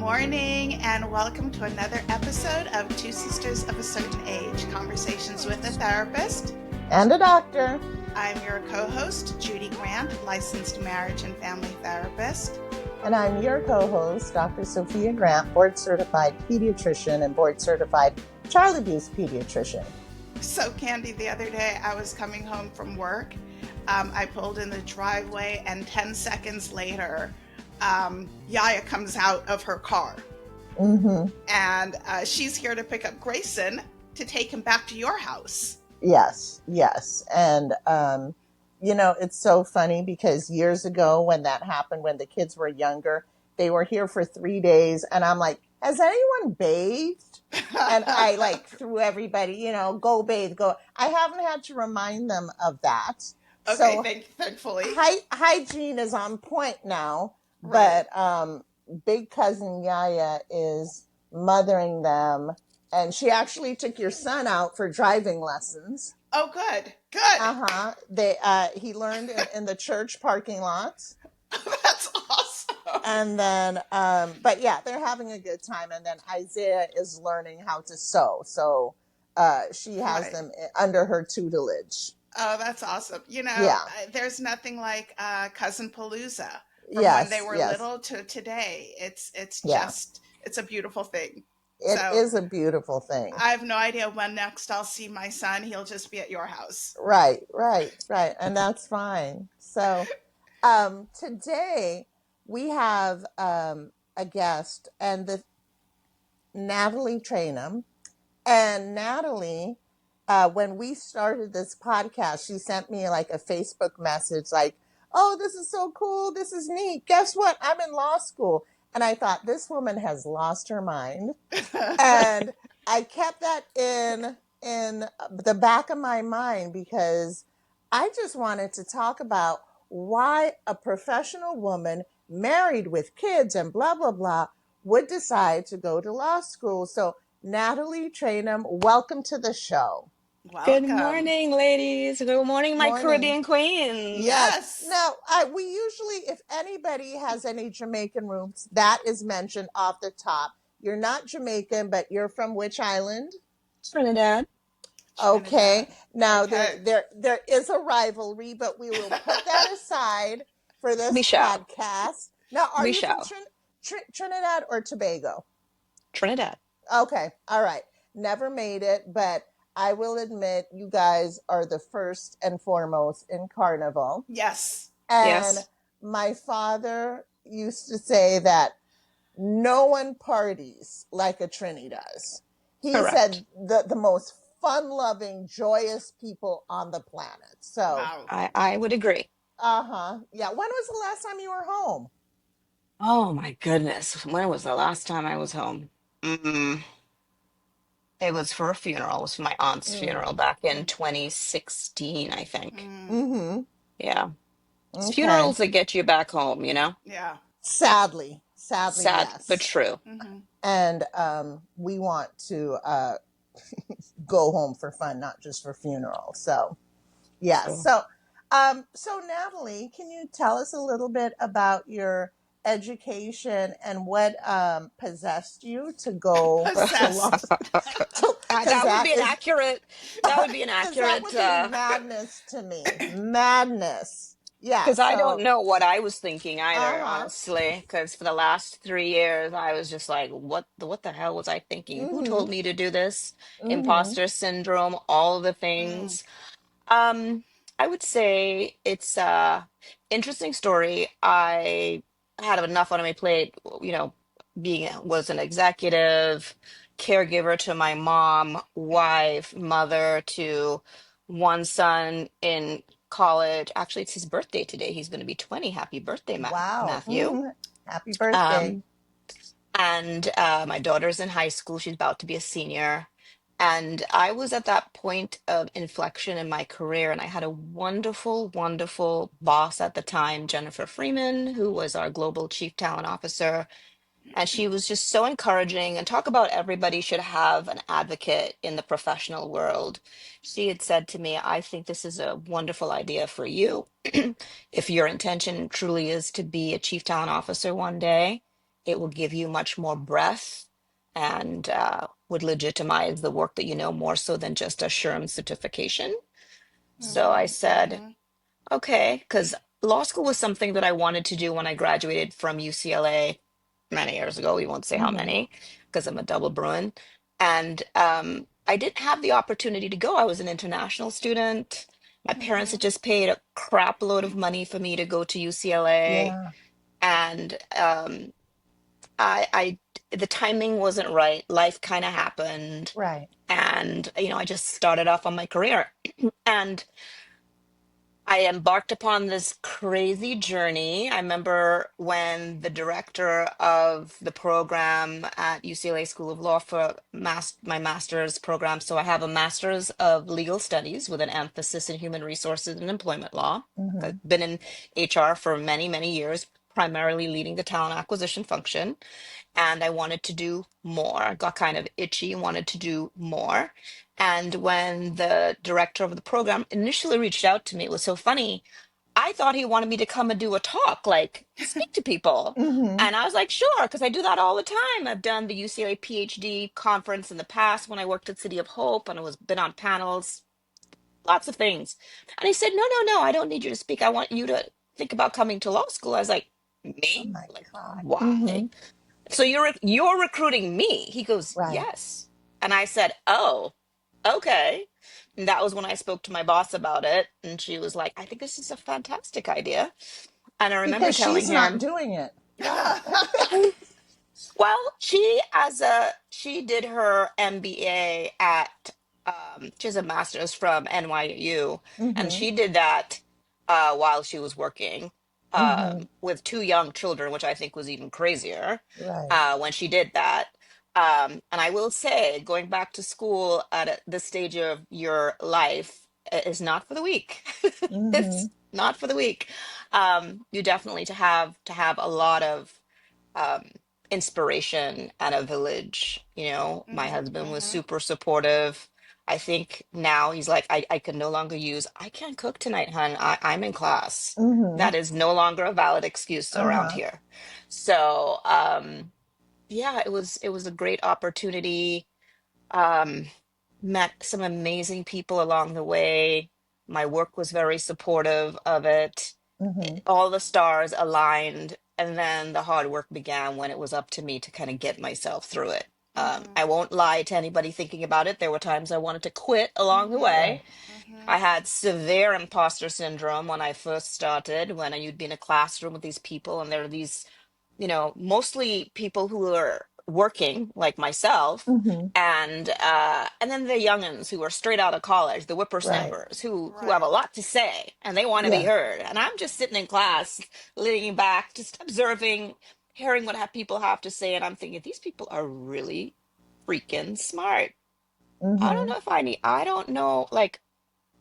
morning, and welcome to another episode of Two Sisters of a Certain Age Conversations with a Therapist and a Doctor. I'm your co host, Judy Grant, licensed marriage and family therapist. And I'm your co host, Dr. Sophia Grant, board certified pediatrician and board certified child abuse pediatrician. So, Candy, the other day I was coming home from work. I pulled in the driveway, and 10 seconds later, Yaya comes out of her car. And she's here to pick up Grayson to take him back to your house. Yes. And, it's so funny because years ago when that happened, when the kids were younger, they were here for 3 days. And I'm like, has anyone bathed? And I threw everybody, go bathe, go. I haven't had to remind them of that. Okay, so, thankfully. Hygiene is on point now. Right. But big cousin Yaya is mothering them. And she actually took your son out for driving lessons. Oh, good. He learned in the church parking lots. That's awesome. And then, but yeah, they're having a good time. And then Isaiah is learning how to sew. So she has them under her tutelage. Oh, that's awesome. There's nothing like Cousin Palooza from when they were little to today. It's a beautiful thing. It is a beautiful thing. I have no idea when next I'll see my son. He'll just be at your house. Right. And that's fine. So today we have a guest, and Natalie Traynham. And Natalie, when we started this podcast, she sent me a Facebook message like, oh, this is so cool. This is neat. Guess what? I'm in law school. And I thought, this woman has lost her mind. And I kept that in the back of my mind because I just wanted to talk about why a professional woman married with kids and blah, blah, blah would decide to go to law school. So Natalie Traynham, welcome to the show. Welcome. Good morning, ladies. Good morning, my Caribbean queens. Yes. Now, we usually, if anybody has any Jamaican roots, that is mentioned off the top. You're not Jamaican, but you're from which island? Trinidad. Okay. Now, there is a rivalry, but we will put that aside for this podcast. Now, are you from Trinidad or Tobago? Trinidad. Okay. All right. Never made it, but I will admit you guys are the first and foremost in Carnival. Yes. And my father used to say that no one parties like a Trini does. He said the most fun-loving, joyous people on the planet. So wow. I would agree. Yeah. When was the last time you were home? Oh my goodness. When was the last time I was home? It was for a funeral. It was for my aunt's funeral back in 2016, I think. Yeah. It's funerals that get you back home, Yeah. Sadly, yes. But true. And we want to go home for fun, not just for funerals. So, yeah. So Natalie, can you tell us a little bit about your education and what possessed you to go that would be an accurate that would be madness to me. Madness. Yeah. Because I don't know what I was thinking either, honestly. Because for the last 3 years, I was just like, what the hell was I thinking? Who told me to do this? Imposter syndrome, all the things. I would say it's a interesting story. I had enough on my plate, was an executive, caregiver to my mom, wife, mother to one son in college. Actually, it's his birthday today. He's going to be 20. Happy birthday, Matthew. Happy birthday. And my daughter's in high school. She's about to be a senior. And I was at that point of inflection in my career, and I had a wonderful, wonderful boss at the time, Jennifer Freeman, who was our global chief talent officer. And she was just so encouraging, and talk about everybody should have an advocate in the professional world. She had said to me, I think this is a wonderful idea for you. If your intention truly is to be a chief talent officer one day, it will give you much more breadth and would legitimize the work that you know more so than just a SHRM certification. So I Mhm. said, Mhm. okay, because law school was something that I wanted to do when I graduated from UCLA many years ago. We won't say how Mm-hmm. many because I'm a double Bruin. And I didn't have the opportunity to go. I was an international student. My parents had Mhm. just paid a crap load of money for me to go to UCLA. Yeah. And I the timing wasn't right. Life kind of happened. Right. And, I just started off on my career. And I embarked upon this crazy journey. I remember when the director of the program at UCLA School of Law for my master's program, so I have a master's of legal studies with an emphasis in human resources and employment law. Mm-hmm. I've been in HR for many, many years, primarily leading the talent acquisition function, and I wanted to do more. I got kind of itchy, wanted to do more. And when the director of the program initially reached out to me, it was so funny. I thought he wanted me to come and do a talk, like speak to people. Mm-hmm. And I was like, sure, because I do that all the time. I've done the UCLA PhD conference in the past when I worked at City of Hope and I was been on panels, lots of things. And he said, no, no, no, I don't need you to speak. I want you to think about coming to law school. I was like, Oh me? my Like, God. why? Mm-hmm. So you're recruiting me? He goes, Right. yes. And I said, oh, okay. And that was when I spoke to my boss about it, and she was like, I think this is a fantastic idea. And I remember Because telling she's not him, doing it. Yeah. well, she did her MBA at she has a master's from NYU, and Mm-hmm. she did that while she was working Mm-hmm. with two young children, which I think was even crazier Right. when she did that. And I will say, going back to school at this stage of your life is not for the weak. Mm-hmm. It's not for the weak. You definitely to have a lot of um, inspiration and a village. My Mhm. husband was Mhm. super supportive. I think now he's like, I can no longer use, I can't cook tonight, hun. I'm in class. Mm-hmm. That is no longer a valid excuse around Uh-huh. here. So, yeah, it was a great opportunity. Um, Met some amazing people along the way. My work was very supportive of it. Mm-hmm. All the stars aligned, and then the hard work began when it was up to me to kind of get myself through it. Mhm. I won't lie to anybody thinking about it. There were times I wanted to quit along the Mhm. way. Right. I Mhm. had severe imposter syndrome when I first started, when you'd be in a classroom with these people, and there are these, mostly people who are working like myself, Mm-hmm. and then the youngins who are straight out of college, the Right. whippersnappers who have Right. a lot to say and they want to be Yeah. heard. And I'm just sitting in class, leaning back, just observing, hearing what people have to say, and I'm thinking these people are really freaking smart. I don't Mm-hmm. know if I don't know, like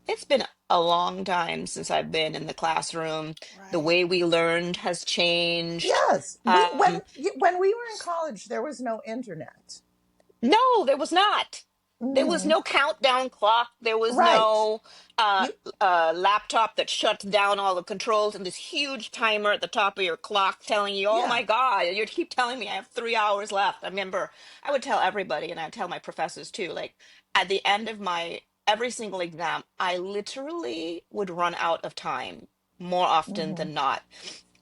it's been a long time since I've been in the classroom. The Right. way we learned has changed. Yes. We Um, when we were in college, there was no internet. no, there was not. There was Mm-hmm. no countdown clock. There was Right. no uh, You laptop that shuts down all the controls and this huge timer at the top of your clock telling you, oh yeah. my God, you keep telling me I have 3 hours left. I remember I would tell everybody, and I'd tell my professors too, like at the end of my every single exam, I literally would run out of time more often Mm-hmm. than not.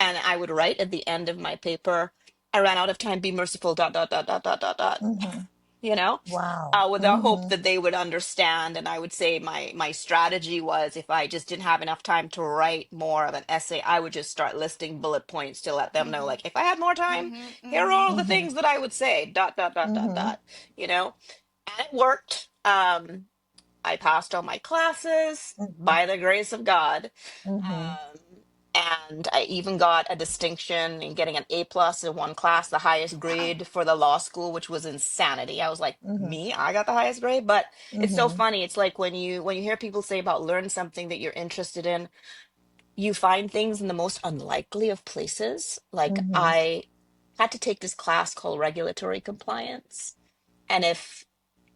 And I would write at the end of my paper, I ran out of time, be merciful, dot, dot, dot, dot, dot, dot, dot, Mm-hmm. you know, Wow. with the hope Mm-hmm. that they would understand. And I would say my strategy was if I just didn't have enough time to write more of an essay, I would just start listing bullet points to let them know, Mhm. like, if I had more time, Mhm. here are Mhm. all the Mm-hmm. things that I would say, dot, dot, dot, dot, Mm-hmm. dot, you know, and it worked. I passed all my classes Mm-hmm. by the grace of God. Mm-hmm. Um, and I even got a distinction in getting an A+ in one class, the highest Wow. grade for the law school, which was insanity. I was like, Mm-hmm. me, I got the highest grade. But it's so Mm-hmm. funny. It's like when you hear people say about learn something that you're interested in, you find things in the most unlikely of places. Like Mm-hmm. I had to take this class called regulatory compliance. And if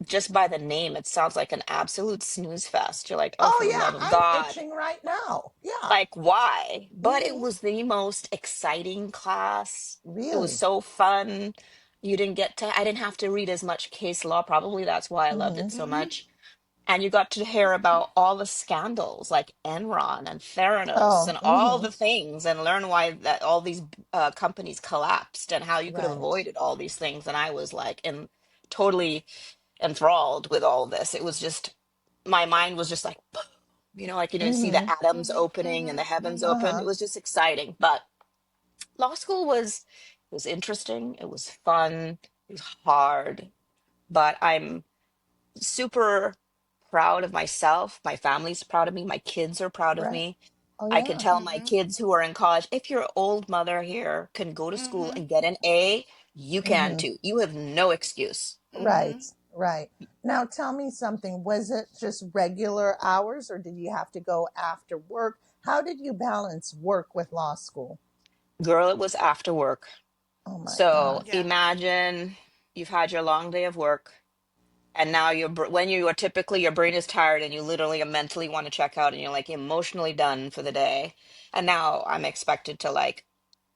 just by the name, it sounds like an absolute snooze fest. You're like, oh, Oh for the love yeah, of I'm God. itching right now. Yeah. Like, why? But it was the most exciting class. It was Really? so fun. I didn't have to read as much case law. Probably that's why I loved it so Mm-hmm. much. And you got to hear about all the scandals like Enron and Theranos Oh, and all the things and learn why that all these companies collapsed and how you could have right. avoided all these things. And I was like, totally enthralled with all this. It was just, my mind was just like, like you didn't see the atoms Mm-hmm. opening and the Mm-hmm. heavens Mm-hmm. open. Uh-huh. It was just exciting. But law school was interesting. It was fun. It was hard. But I'm super proud of myself. My family's proud of me. My kids are proud of Right. me. Oh I can yeah. tell my Mm-hmm. kids who are in college, if your old mother here can go to school Mm-hmm. and get an A, you can Mm-hmm. too. You have no excuse. Mm-hmm. Right. Right. Now tell me something. Was it just regular hours or did you have to go after work? How did you balance work with law school? Girl, it was after work. Oh my So God. Yeah. imagine you've had your long day of work, and now when you are typically your brain is tired and you literally mentally want to check out and you're like emotionally done for the day. And now I'm expected to like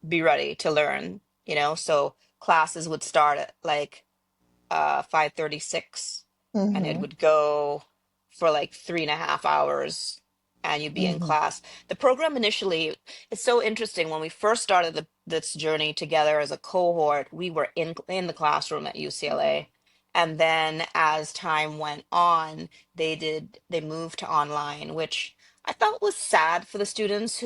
be ready to learn, so classes would start at like 5:36, and it Mm-hmm. would go for like 3.5 hours, and you'd be in Mm-hmm. class. The program initially, it's so interesting. When we first started this journey together as a cohort, we were in the classroom at Mm-hmm. UCLA. And then as time went on, they moved to online, which I thought was sad for the students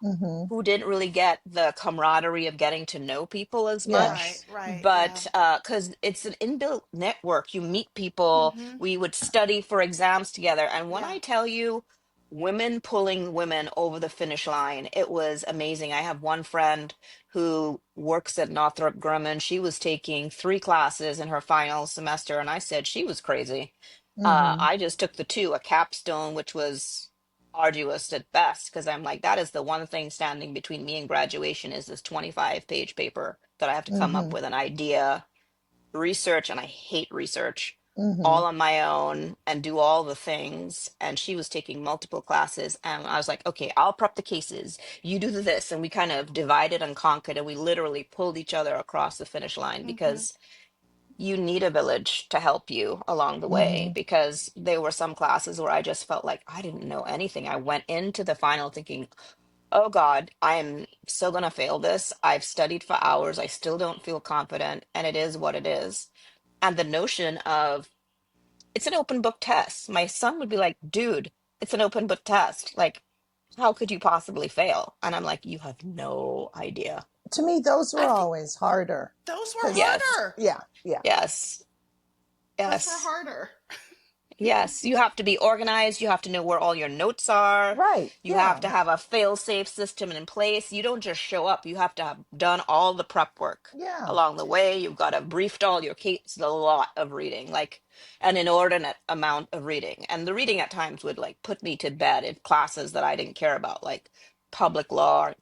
Mm-hmm. who didn't really get the camaraderie of getting to know people as much. Right. Yes. Right. Yeah. But because it's an inbuilt network, you meet people. Mm-hmm. We would study for exams together. And when Yeah. I tell you, women pulling women over the finish line, it was amazing. I have one friend who works at Northrop Grumman. She was taking 3 classes in her final semester, and I said she was crazy. Mm-hmm. I just took the two, a capstone, which was arduous at best, because I'm like, that is the one thing standing between me and graduation is this 25-page paper that I have to come Mm-hmm. up with an idea, research, and I hate research, Mm-hmm. all on my own and do all the things. And she was taking multiple classes, and I was like, okay, I'll prep the cases. You do this. And we kind of divided and conquered, and we literally pulled each other across the finish line Mm-hmm. because you need a village to help you along the way, Mm-hmm. because there were some classes where I just felt like I didn't know anything. I went into the final thinking, oh God, I am still going to fail this. I've studied for hours. I still don't feel confident, and it is what it is. And the notion of it's an open book test. My son would be like, dude, it's an open book test. Like, how could you possibly fail? And I'm like, you have no idea. To me, those I were think always harder. those were Because, Yes, harder. yeah, yeah. yes, Those were yes. harder. Yes, you have to be organized. You have to know where all your notes are. Right. You have Yeah. to have a fail-safe system in place. You don't just show up. You have to have done all the prep work Yeah. along the way. You've got to briefed all your case, a lot of reading, like an inordinate amount of reading. And the reading at times would like put me to bed in classes that I didn't care about, like public law or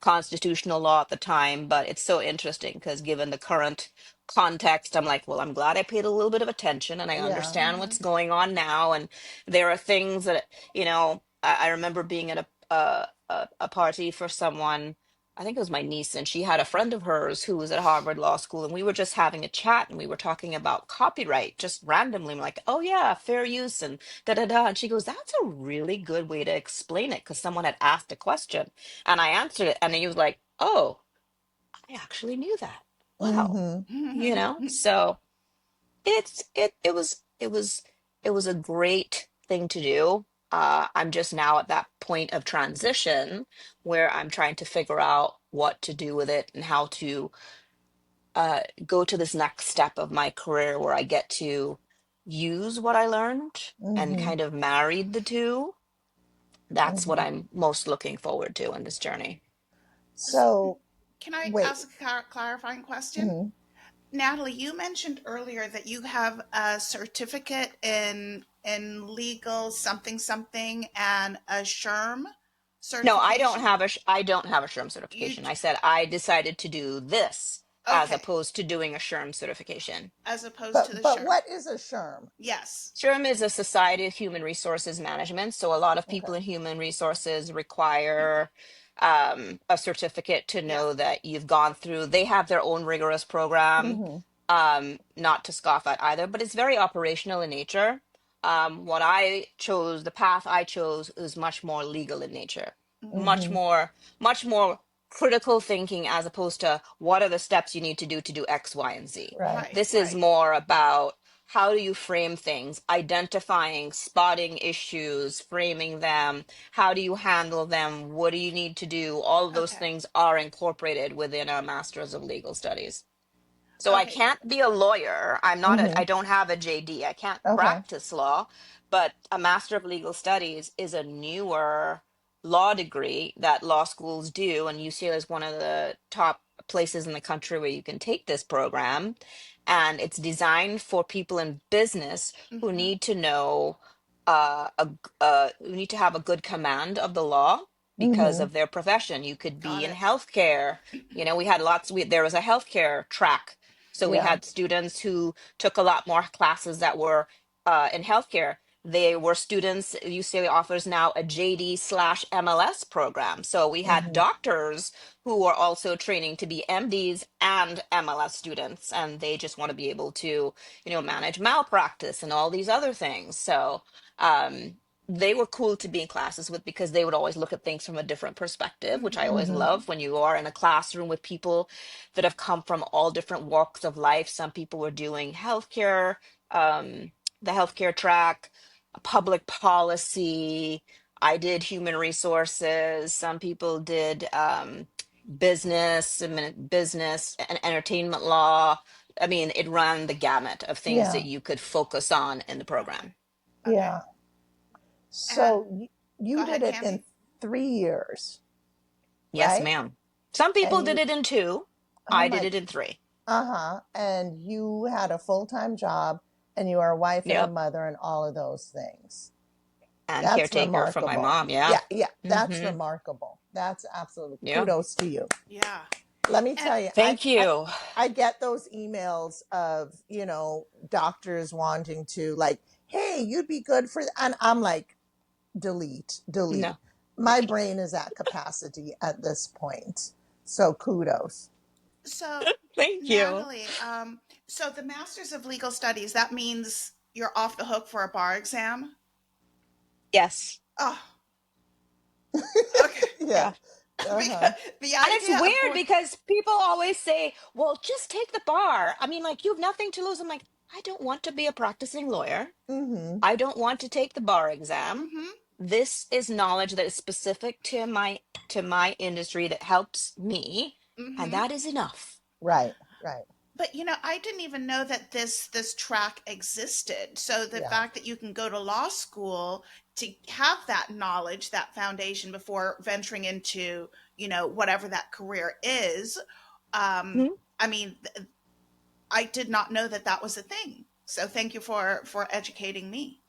constitutional law at the time. But it's so interesting because given the current context, I'm like, well, I'm glad I paid a little bit of attention and I Yeah. understand Mm-hmm. what's going on now. And there are things that, I remember being at a party for someone. I think it was my niece, and she had a friend of hers who was at Harvard Law School, and we were just having a chat, and we were talking about copyright just randomly. I'm like, oh yeah, fair use and da da da. And she goes, that's a really good way to explain it, because someone had asked a question, and I answered it, and he was like, oh, I actually knew that. Wow. Mm-hmm. So it was a great thing to do. I'm just now at that point of transition where I'm trying to figure out what to do with it and how to go to this next step of my career where I get to use what I learned and Mm-hmm. kind of married the two. That's what Mm-hmm. I'm most looking forward to in this journey. So, So, can I wait. ask a clarifying question? Mm-hmm. Natalie, you mentioned earlier that you have a certificate in legal something something and a SHRM No, certification. I don't have a SHRM You certification. I said I decided to do this as Okay. opposed to doing a SHRM certification. As opposed to the But SHRM. what is a SHRM? Yes. SHRM is a Society of Human Resources Management. So a lot of people Okay. in human resources require a certificate to Yeah. know that you've gone through. They have their own rigorous program, Mm-hmm. not to scoff at either, but it's very operational in nature. What I chose, the path I chose, is much more legal in nature, Mm-hmm. much Mm-hmm. more, much more critical thinking as opposed to what are the steps you need to do X, Y, and Z. Right. Right. This is Right. more about how do you frame things, identifying, spotting issues, framing them, how do you handle them, what do you need to do? All of those Okay. things are incorporated within a Master's of Legal Studies. So I Okay. can't be a lawyer. Mm-hmm. I don't have a JD. I can't Okay. practice law, but a Master of Legal Studies is a newer law degree that law schools do. And UCLA is one of the top places in the country where you can take this program. And it's designed for people in business who Mm-hmm. need to know, who need to have a good command of the law because Mm-hmm. of their profession. You could Got be in it. healthcare. We had there was a healthcare track, so we Yeah. had students who took a lot more classes that were in healthcare. They were students, UCLA offers now a JD/MLS program. So we had Mm-hmm. doctors who were also training to be MDs and MLS students. And they just want to be able to, manage malpractice and all these other things. So they were cool to be in classes with because they would always look at things from a different perspective, which I Mm-hmm. always Mm-hmm. Mm-hmm. love when you are in a classroom with people that have come from all different walks of life. Some people were doing healthcare, the healthcare track, public policy. I did human resources. Some people did business and entertainment law. I mean, it ran the gamut of things Yeah. that you could focus on in the Okay. program. Okay. Yeah. And So go you did ahead, it in Candy. 3 years, Yes, right? ma'am. Some people And did you, it in 2. oh I did my, it in 3. uh-huh. And you had a full-time job and you are a wife and a Yep. mother and all of those things. And That's caretaker for my remarkable. mom. Yeah. Yeah, yeah, that's Mm-hmm. remarkable. That's absolutely Yeah. kudos to you. Yeah. Let me And tell you, Thank you. I get those emails of, doctors wanting to like, hey, you'd be good for, and I'm like, delete, delete. No. My brain is at capacity at this point. So kudos. so, Thank you. Natalie, so the Masters of Legal Studies, that means you're off the hook for a bar exam? Yes. Oh, okay. Yeah. Yeah. Uh-huh. Because the And it's idea of weird going, because people always say, well, just take the bar. I mean, like, you have nothing to lose. I'm like, I don't want to be a practicing lawyer. Mm-hmm. I don't want to take the bar exam. mm-hmm, This is knowledge that is specific to my industry that helps me, and mm-hmm. that is enough. Right, right. But I didn't even know that this track existed. So the Yeah. fact that you can go to law school to have that knowledge, that foundation before venturing into, whatever that career is, Mhm. I mean, I did not know that that was a thing. So thank you for educating me.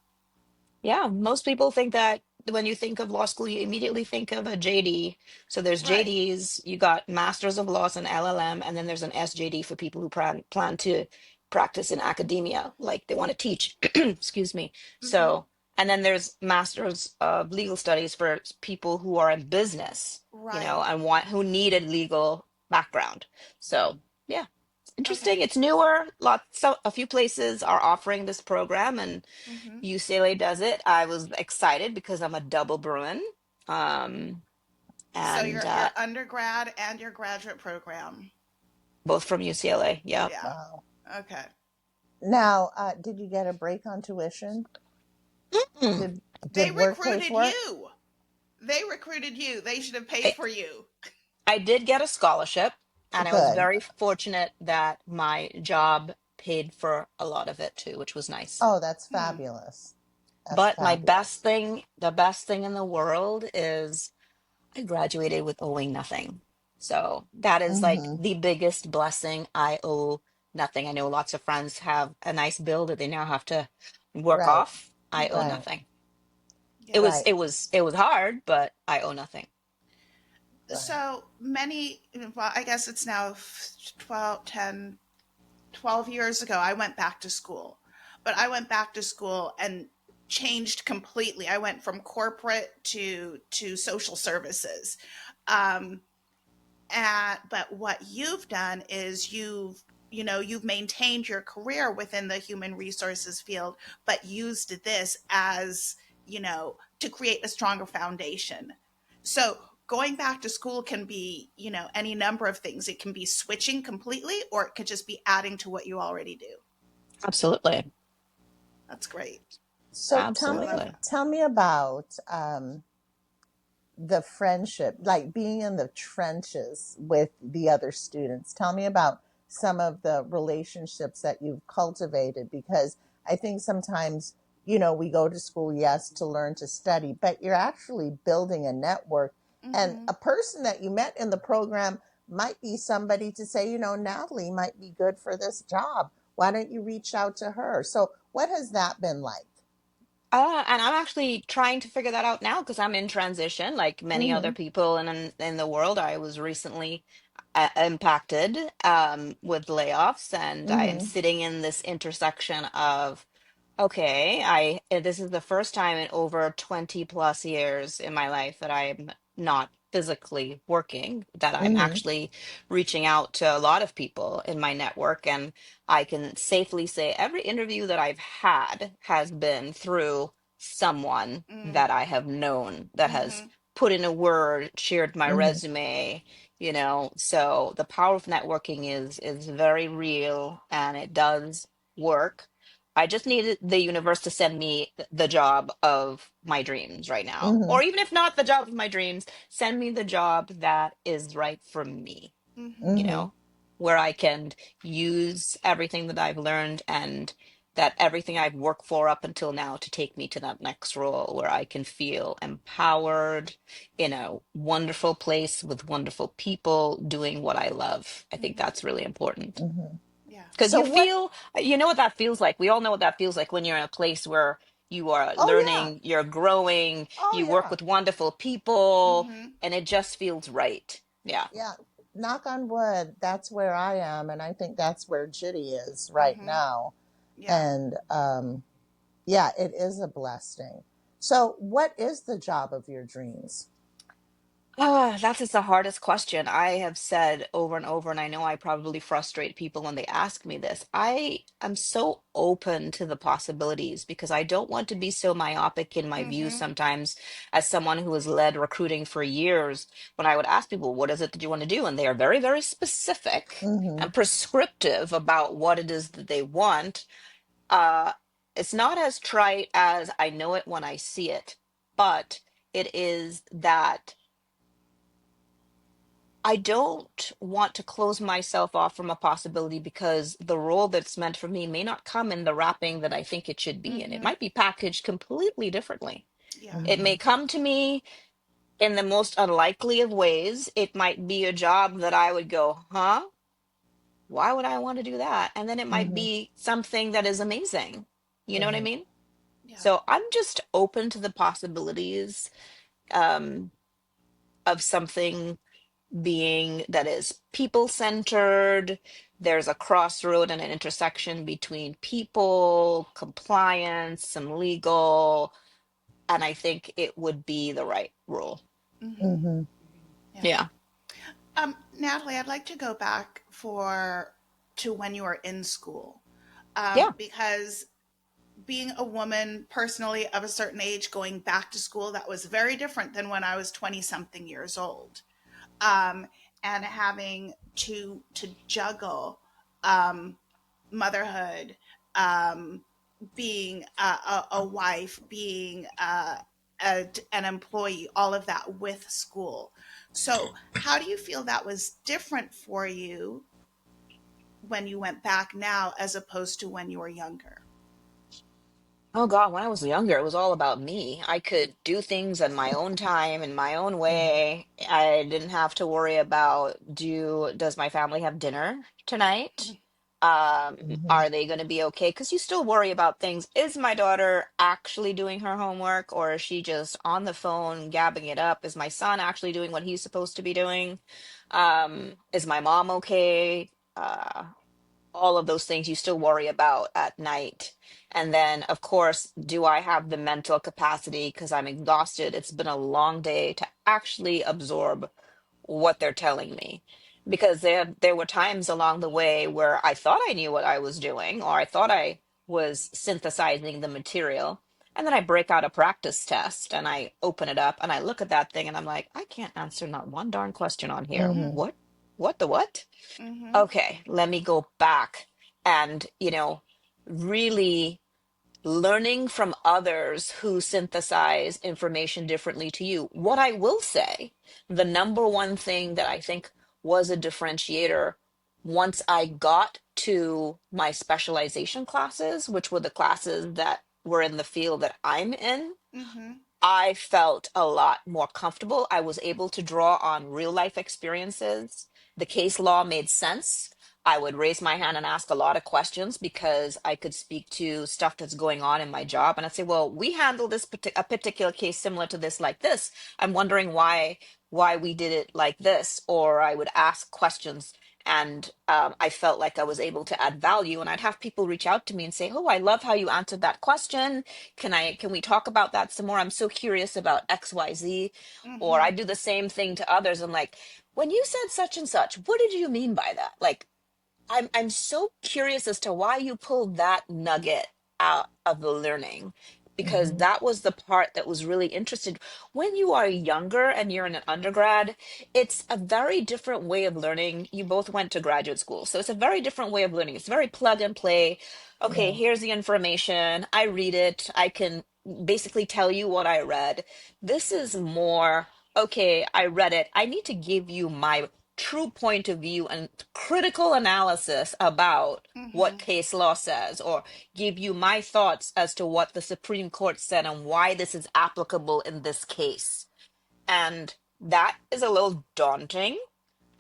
Yeah, most people think that when you think of law school, you immediately think of a JD. So there's Right. JDs, you got Masters of Laws and LLM, and then there's an SJD for people who plan to practice in academia, like they want to teach. Excuse me. Mm-hmm. So, and then there's Masters of Legal Studies for people who are in business, Right. and who need a legal background. So, yeah, interesting. Okay. It's newer. A few places are offering this program, and Mm-hmm. UCLA does it. I was excited because I'm a double Bruin. Um, So and your undergrad and your graduate program. both from UCLA. Yep. Yeah. Wow. Okay. Now, did you get a break on tuition? Mm. They Did work pay recruited for it? you. They recruited you. They should have paid I, for you. I did get a scholarship, and I was Good. very fortunate that my job paid for a lot of it too, which was nice. Oh, that's Hmm. fabulous. That's But fabulous. the best thing in the world is I graduated with owing nothing. So that is like Mm-hmm. the biggest blessing. I owe nothing. I know lots of friends have a nice bill that they now have to work Right, off. I owe Mm-hmm. right, nothing. It Yeah. was right. it was it was hard, but I owe nothing. Right. So many, well, I guess it's now 12, 10, 12 years ago, I went back to school. But I went back to school and changed completely. I went from corporate to social services. Um, but what you've done is you've maintained your career within the human resources field, but used this as, to create a stronger foundation. So going back to school can be, any number of things. It can be switching completely, or it could just be adding to what you already do. Absolutely. That's great. So I love Absolutely. that. tell me about the friendship, like being in the trenches with the other students. Tell me about some of the relationships that you've cultivated, because I think sometimes, we go to school, yes, to learn to study, but you're actually building a network. And Mm-hmm. a person that you met in the program might be somebody to say, Natalie might be good for this job. Why don't you reach out to her? So, what has that been like? And I'm actually trying to figure that out now because I'm in transition, like many other Mm-hmm. people in the world. I was recently impacted with layoffs, and I am Mm-hmm. sitting in this intersection of, okay, this is the first time in over 20 plus years in my life that I'm not physically working, that I'm Mm-hmm. actually reaching out to a lot of people in my network. And I can safely say every interview that I've had has been through someone Mm. that I have known that has Mm-hmm. put in a word, shared my Mm-hmm. resume, so the power of networking is very real, and it does work. I just needed the universe to send me the job of my dreams right now. Mm-hmm. Or even if not the job of my dreams, send me the job that is right for me, Mm-hmm. you Mm-hmm. know, where I can use everything that I've learned and that everything I've worked for up until now to take me to that next role where I can feel empowered in a wonderful place with wonderful people doing what I love. I think Mm-hmm. that's really important. Mm-hmm. Yeah. Because So what? you know what that feels like. We all know what that feels like when you're in a place where you are Oh yeah. learning, you're growing, Oh you work yeah. with wonderful people, Mm-hmm. and it just feels right. Yeah. Yeah. Knock on wood. That's where I am, and I think that's where Judy is right Mm-hmm. now. Yeah. And yeah, it is a blessing. So, what is the job of your dreams? That is the hardest question. I have said over and over, and I know I probably frustrate people when they ask me this. I am so open to the possibilities because I don't want to be so myopic in my views Mm-hmm. sometimes as someone who has led recruiting for years. When I would ask people, what is it that you want to do? And they are very, very specific Mm-hmm. and prescriptive about what it is that they want. Uh, it's not as trite as I know it when I see it, but it is that. I don't want to close myself off from a possibility because the role that's meant for me may not come in the wrapping that I think it should be in. It Mm-hmm. might be packaged completely differently. Yeah. It Mm-hmm. may come to me in the most unlikely of ways. It might be a job that I would go, huh? Why would I want to do that? And then it might Mm-hmm. be something that is amazing. You know what I Mm-hmm. mean? Yeah. So I'm just open to the possibilities um, of something being that is people centered. There's a crossroad and an intersection between people, compliance, some legal, and I think it would be the right rule. Mm-hmm. Mm-hmm. Yeah. Yeah. Natalie, I'd like to go back to when you were in school, Yeah. because being a woman personally of a certain age going back to school, that was very different than when I was 20 something years old. Um, and having to juggle um, motherhood, um, being a wife, being an employee, all of that with school. So, how do you feel that was different for you when you went back now as opposed to when you were younger? Oh God, when I was younger, it was all about me. I could do things in my own time, in my own way. I didn't have to worry about does my family have dinner tonight? Are they going to be okay? Because you still worry about things. Is my daughter actually doing her homework, or is she just on the phone gabbing it up? Is my son actually doing what he's supposed to be doing? Is my mom okay? All of those things you still worry about at night. And then, of course, do I have the mental capacity, because I'm exhausted? It's been a long day, to actually absorb what they're telling me, because there were times along the way where I thought I knew what I was doing, or I thought I was synthesizing the material, and then I break out a practice test and I open it up and I look at that thing and I'm like, I can't answer not one darn question on here. What the what? Mm-hmm. Okay, let me go back and, really learning from others who synthesize information differently to you. What I will say, the number one thing that I think was a differentiator once I got to my specialization classes, which were the classes that were in the field that I'm in, Mm-hmm. I felt a lot more comfortable. I was able to draw on real life experiences. The case law made sense. I would raise my hand and ask a lot of questions because I could speak to stuff that's going on in my job. And I'd say, well, we handled a particular case similar to this like this. I'm wondering why we did it like this. Or I would ask questions, and I felt like I was able to add value. And I'd have people reach out to me and say, oh, I love how you answered that question. Can we talk about that some more? I'm so curious about XYZ. Or Mm-hmm. I do the same thing to others. I'm like, when you said such and such, what did you mean by that? Like, I'm so curious as to why you pulled that nugget out of the learning, because that was the part that was really interested. When you are younger and you're in an undergrad, it's a very different way of learning. You both went to graduate school, so it's a very different way of learning. It's very plug and play. Okay, Yeah. here's the information. I read it. I can basically tell you what I read. This is more, okay, I read it. I need to give you my true point of view and critical analysis about what Mm-hmm. case law says, or give you my thoughts as to what the Supreme Court said and why this is applicable in this case. And that is a little daunting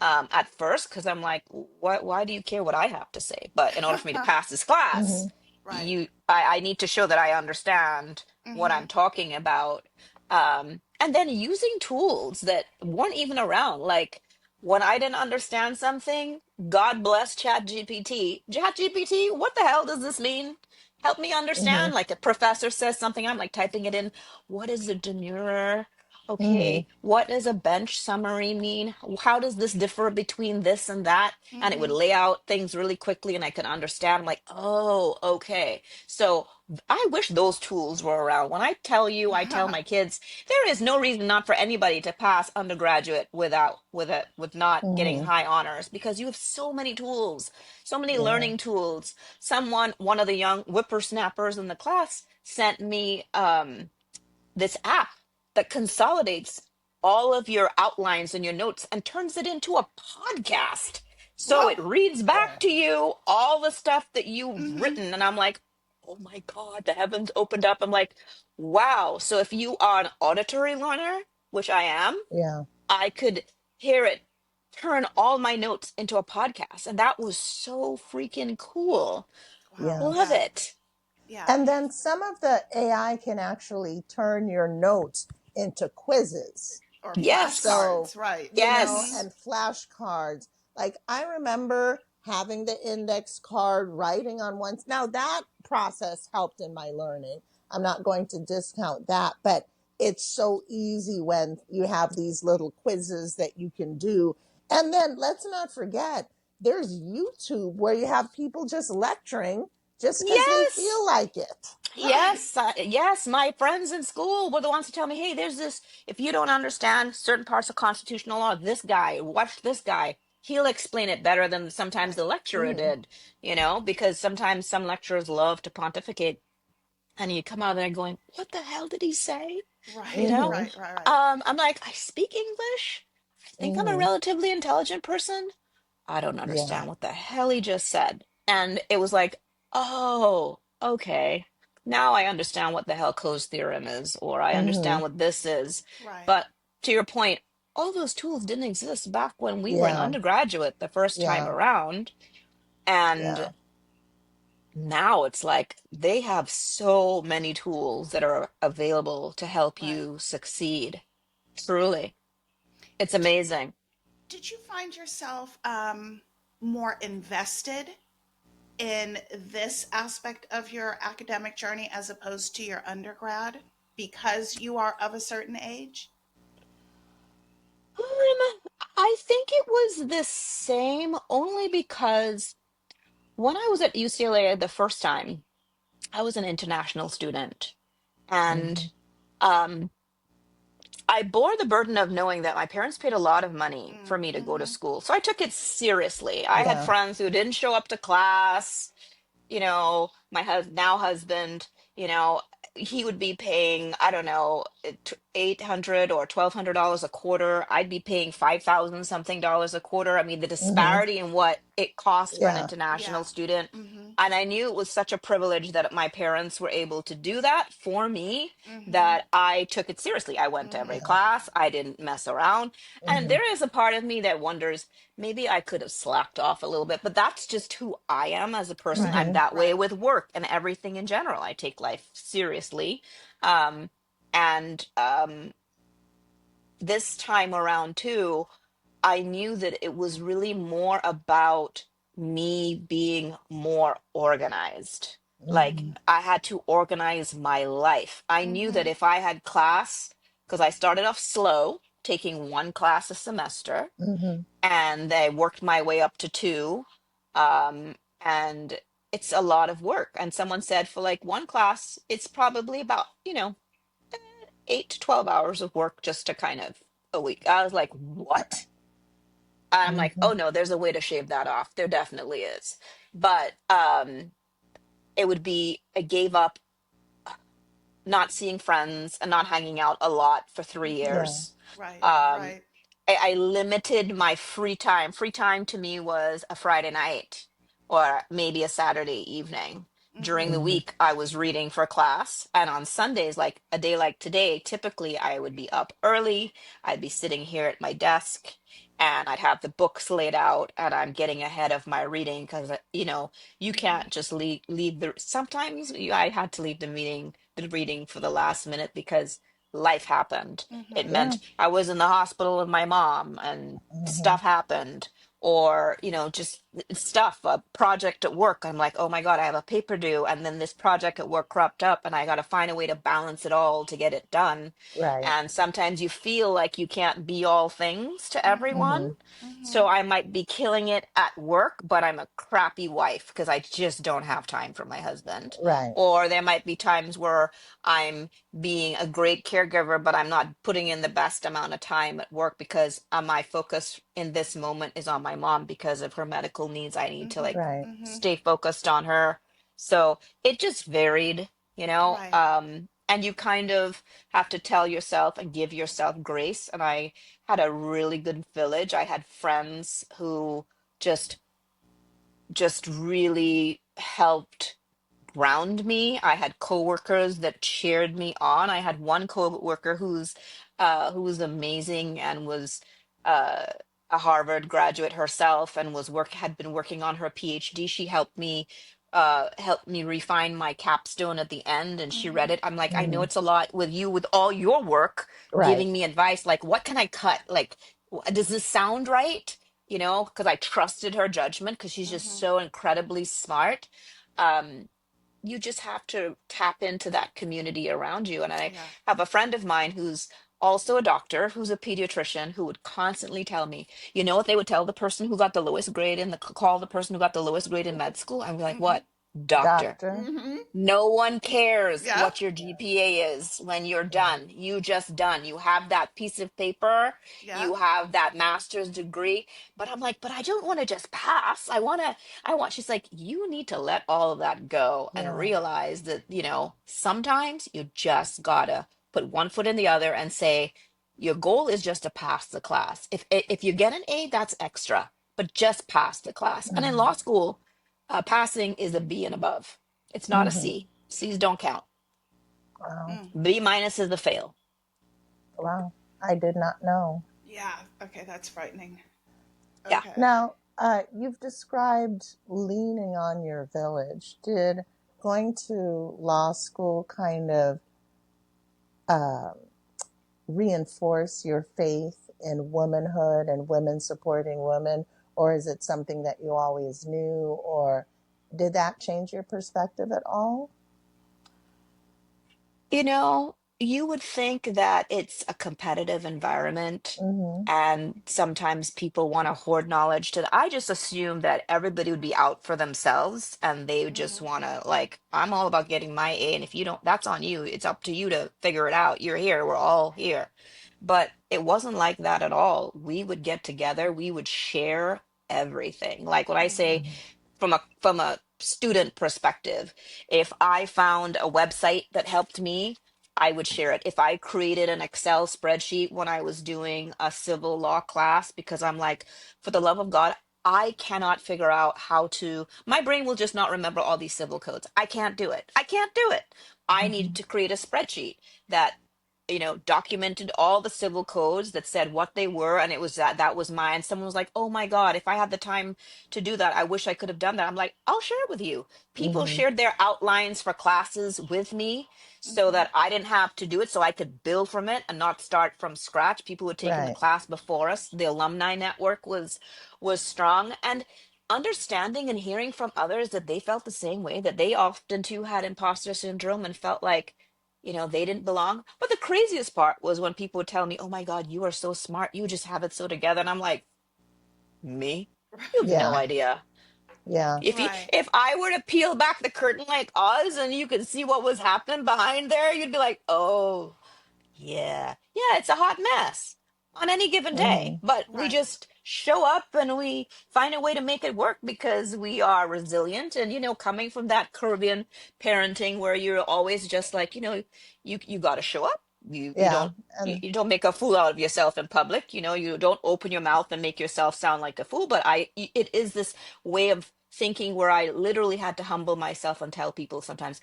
at first, because I'm like, why do you care what I have to say? But in order for me to pass this class, Right. I need to show that I understand what Mm-hmm. I'm talking about. And then using tools that weren't even around. Like, when I didn't understand something, God bless ChatGPT. ChatGPT, what the hell does this mean? Help me understand. Like, a professor says something, I'm like typing it in. What is a demurrer? Okay, what does a bench summary mean? How does this differ between this and that? And it would Mm-hmm. lay out things really quickly and I could understand. I'm like, oh, okay. So I wish those tools were around. When I tell you, I tell my kids, there is no reason not for anybody to pass undergraduate with not getting high honors, because you have so many tools, so many Yeah. learning tools. One of the young whippersnappers in the class sent me this app that consolidates all of your outlines and your notes and turns it into a podcast. So it Whoa. reads back Yeah. to you all the stuff that you've Mm-hmm. written. And I'm like, oh my God, the heavens opened up. I'm like, wow. So if you are an auditory learner, which I am, Yeah. I could hear it turn all my notes into a podcast. And that was so freaking cool. Wow. Love Yes. Yeah. it. Yeah. And then some of the AI can actually turn your notes into quizzes. Or Yes. So, flashcards. Right. Mm-hmm. Yes. and flashcards. Like I remember having the index card, writing on one. Now that process helped in my learning. I'm not going to discount that, but it's so easy when you have these little quizzes that you can do. And then let's not forget, there's YouTube where you have people just lecturing just because they Yes. feel like it. Right. Yes, yes, my friends in school were the ones to tell me, hey, there's this, if you don't understand certain parts of constitutional law, this guy, watch this guy. He'll explain it better than sometimes Right. the lecturer Mm, did, because sometimes some lecturers love to pontificate and you come out of there going, what the hell did he say? You Right. know? mm-hmm, Right. Right. Right. I'm like, I speak English. I think I'm a mm-hmm, relatively intelligent person. I don't yeah. understand what the hell he just said. And it was like, oh, okay. Now I understand what the hell Coe's theorem is, or I Mm-hmm, understand what this is. Right. But to your point, all those tools didn't exist back when we were an yeah. undergraduate the first time Yeah. around. And Yeah. now it's like they have so many tools that are available to help Right. you succeed. Truly. It's Did, amazing. did you find yourself more invested in this aspect of your academic journey as opposed to your undergrad because you are of a certain age? I think it was the same only because when I was at UCLA the first time, I was an international student. And Mm-hmm. um, I bore the burden of knowing that my parents paid a lot of money for me to go to Mm-hmm. school. So I took it seriously. I had Yeah. friends who didn't show up to class. My now husband, he would be paying, I don't know, 800 or $1,200 a quarter. I'd be paying 5,000 something dollars a quarter. I mean, the Mm-hmm. disparity in what it costs for an Yeah. international Yeah. student. Mm-hmm. And I knew it was such a privilege that my parents were able to do that for me Mm-hmm. that I took it seriously. I went to every Mm-hmm. Yeah. class. I didn't mess around. And Mm-hmm. there is a part of me that wonders, maybe I could have slacked off a little bit, but that's just who I am as a person. Right. I'm Mm-hmm. that way Right. with work and everything in general. I take life seriously. Um, and this time around, too, I knew that it was really more about me being more organized. Like Mm-hmm. I had to organize my life. I knew that Mm-hmm. if I had class, because I started off slow, taking one class a semester Mm-hmm. and I worked my way up to two. And it's a lot of work. And someone said for like one class, it's probably about, 8 to 12 hours of work just to kind of a week. I was like, what? I'm like, Mm-hmm. oh no, there's a way to shave that off. There definitely is. But it would be, I gave up not seeing friends and not hanging out a lot for three Mm-hmm. Yeah. years. Right. Um, Right. I limited my free time. Free time to me was a Friday night or maybe a Saturday evening. During Mm-hmm. the Mm-hmm. week, I was reading for class. And on Sundays, like a day like today, typically I would be up early. I'd be sitting here at my desk and I'd have the books laid out and I'm getting ahead of my reading because, you Mm-hmm. can't just leave sometimes I had to leave the reading for the last minute because life happened. It Mm-hmm. Yeah. meant I was in the hospital with my mom and Mm-hmm. stuff happened, or, just stuff, a project at work. I'm like, oh my God, I have a paper due. And then this project at work cropped up and I got to find a way to balance it all to get it done. Right. And sometimes you feel like you can't be all things to Mm-hmm. everyone. Mm-hmm. Mm-hmm. So I might be killing it at work, but I'm a crappy wife because I just don't have time for my husband. Right. Or there might be times where I'm being a great caregiver, but I'm not putting in the best amount of time at work because my focus in this moment is on my mom because of her medical needs. I need to Mm-hmm. like Right. Mm-hmm. stay focused on her. So it just varied, Right. and you kind of have to tell yourself and give yourself grace. And I had a really good village. I had friends who just just really helped ground me. I had coworkers that cheered me on. I had one coworker who was amazing and was uh a Harvard graduate herself and had been working on her PhD. She helped me refine my capstone at the end and she read Mm-hmm. it. I'm like, I know Mm-hmm. it's a lot with you with all your work Right. giving me advice like what can I cut? Like does this sound right? Because I trusted her judgment because she's just Mm-hmm. so incredibly smart. Um, you just have to tap into that community around you. And I Yeah. have a friend of mine who's also a doctor, who's a pediatrician, who would constantly tell me, you know what they would tell the person who got the lowest grade in the call the person who got the lowest grade in med school? I'm like, Mm-hmm. what? Doctor. Doctor. Mm-hmm. No one cares Yep. what your GPA is when you're Yeah. done. You just done. You have that piece of paper. Yep. You have that master's degree. But I'm like, but I don't want to just pass. She's like, you need to let all of that go and Yeah. realize that, sometimes you just gotta put one foot in the other and say, your goal is just to pass the class. If you get an A, that's extra, but just pass the class. And in Mm-hmm. law school, passing is a B and above. It's not a Mm-hmm. C. C's don't count. Wow. Mm. B minus is the fail. Wow. I did not know. Yeah. Okay, that's frightening. Yeah. Okay. Now, You've described leaning on your village. Did going to law school kind of uh, reinforce your faith in womanhood and women supporting women, or is it something that you always knew, or did that change your perspective at all? You would think that it's a competitive environment Mm-hmm. and sometimes people want to hoard knowledge I just assume that everybody would be out for themselves and they would just Mm-hmm. want to like, I'm all about getting my A, and if you don't, that's on you. It's up to you to figure it out. You're here, we're all here. But it wasn't like that at all. We would get together, we would share everything. Like when I say Mm-hmm. from a student perspective, if I found a website that helped me, I would share it. If I created an Excel spreadsheet when I was doing a civil law class, because I'm like, for the love of God, I cannot figure out how to, my brain will just not remember all these civil codes. I can't do it. I can't do it. I needed Mm-hmm. to create a spreadsheet that documented all the civil codes that said what they were, and it was that was mine. Someone was like, "Oh my God, if I had the time to do that, I wish I could have done that." I'm like, "I'll share it with you." People Mm-hmm. shared their outlines for classes with me so Mm-hmm. that I didn't have to do it, so I could build from it and not start from scratch. People who had taken the Right. class before us, the alumni network was strong, and understanding and hearing from others that they felt the same way, that they often too had imposter syndrome and felt like they didn't belong. But the craziest part was when people would tell me, "Oh my God, you are so smart. You just have it so together." And I'm like, "Me? You have no Yeah. idea." Yeah. Right. If I were to peel back the curtain like Oz and you could see what was happening behind there, you'd be like, "Oh, yeah. Yeah, it's a hot mess on any given day. Mm-hmm. But we Right. just show up and we find a way to make it work because we are resilient. And, coming from that Caribbean parenting where you're always just like, you got to show up. You Yeah. don't you, And you don't make a fool out of yourself in public. You don't open your mouth and make yourself sound like a fool. But it is this way of thinking where I literally had to humble myself and tell people sometimes,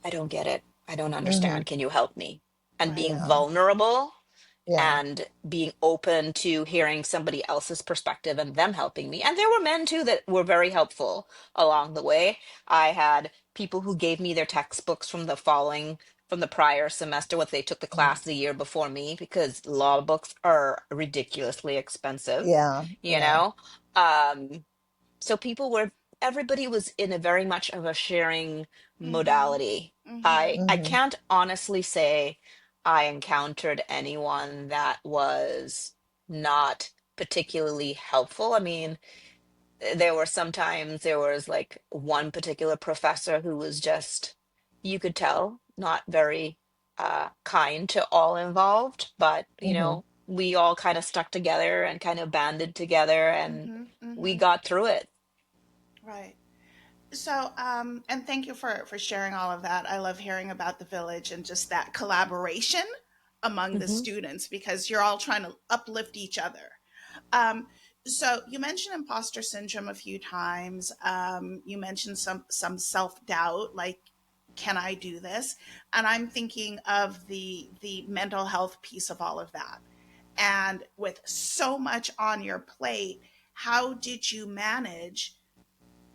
"I don't get it. I don't mm-hmm. understand. Can you help me?" And Right. being Yeah. vulnerable Yeah. and being open to hearing somebody else's perspective and them helping me. And there were men too that were very helpful along the way. I had people who gave me their textbooks from the prior semester, what they took the Mm-hmm. class the year before me, because law books are ridiculously expensive, Yeah. you Yeah. know? Um, so everybody was in a very much of a sharing Mm-hmm. modality. Mm-hmm. I Mm-hmm. can't honestly say I encountered anyone that was not particularly helpful. I mean, there was like one particular professor who was just, you could tell, not very kind to all involved, but Mm-hmm. we all kind of stuck together and kind of banded together and Mm-hmm. we Mm-hmm. got through it. Right. So, and thank you for sharing all of that. I love hearing about the village and just that collaboration among the Hmm. students because you're all trying to uplift each other. Um, so you mentioned imposter syndrome a few times. You mentioned some self doubt, like, can I do this? And I'm thinking of the mental health piece of all of that. And with so much on your plate, how did you manage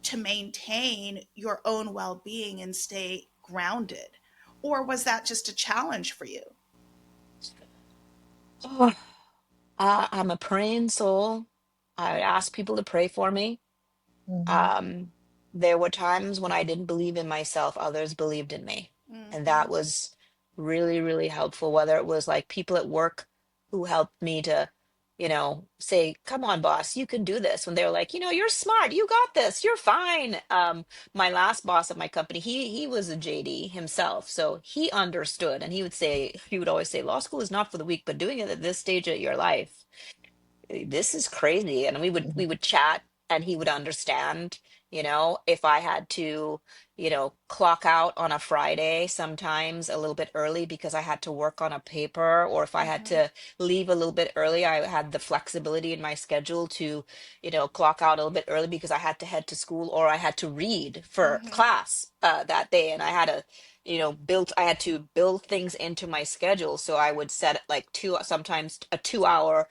to maintain your own well being and stay grounded? Or was that just a challenge for you? Oh, I'm a praying soul. I ask people to pray for me. Mm-hmm. Um, there were times when I didn't believe in myself, others believed in me. And Mm-hmm. that was really, really helpful. Whether it was like people at work who helped me to, say, "Come on, boss, you can do this." When they were like, "You're smart, you got this, you're fine." My last boss at my company, he was a JD himself. So he understood and he would always say, "Law school is not for the weak, but doing it at this stage of your life, this is crazy." And we would chat and he would understand, if I had to, clock out on a Friday sometimes a little bit early because I had to work on a paper, or if I had Mm-hmm. to leave a little bit early, I had the flexibility in my schedule to, clock out a little bit early because I had to head to school or I had to read for Mm-hmm. class that day. And I had to, I had to build things into my schedule. So I would set like sometimes a 2 hour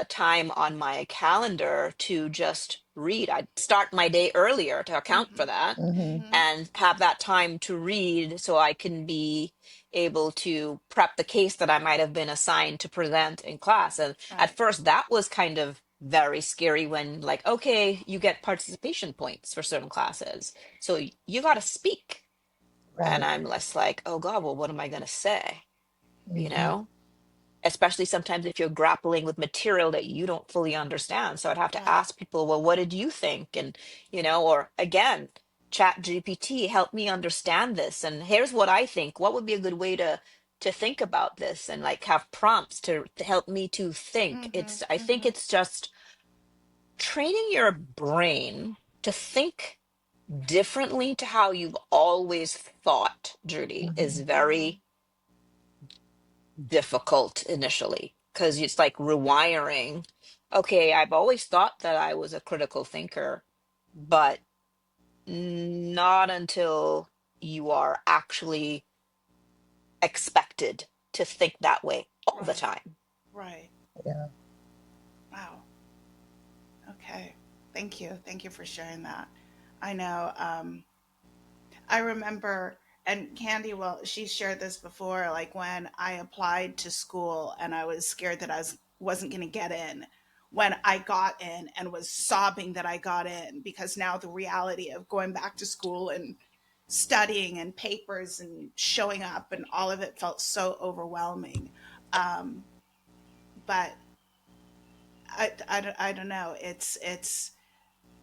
time on my calendar to just read. I'd start my day earlier to account for Mhm. that Mhm. and have that time to read so I can be able to prep the case that I might have been assigned to present in class. And at Right. first, that was kind of very scary when, like, okay, you get participation points for certain classes. So you got to speak. And Right. I'm less like, oh God, well, what am I going to say? You Mm-hmm. know? Especially sometimes if you're grappling with material that you don't fully understand. So I'd have to Right. ask people, well, what did you think? And, or again, chat GPT, help me understand this. And here's what I think. What would be a good way to think about this and like have prompts to help me to think. Mhm. I think Mhm. it's just training your brain to think differently to how you've always thought, Judy, Mm-hmm. is Mhm. very difficult initially because it's like rewiring. Okay, I've always thought that I was a critical thinker, but not until you are actually expected to think that way all the Right. time. Right. Yeah. Wow. Okay. Thank you. Thank you for sharing that. I know. I remember, and Candy, well, she shared this before, like when I applied to school and I was scared that wasn't going to get in. When I got in and was sobbing that I got in, because now the reality of going back to school and studying and papers and showing up and all of it felt so overwhelming. Um, but I don't know. It's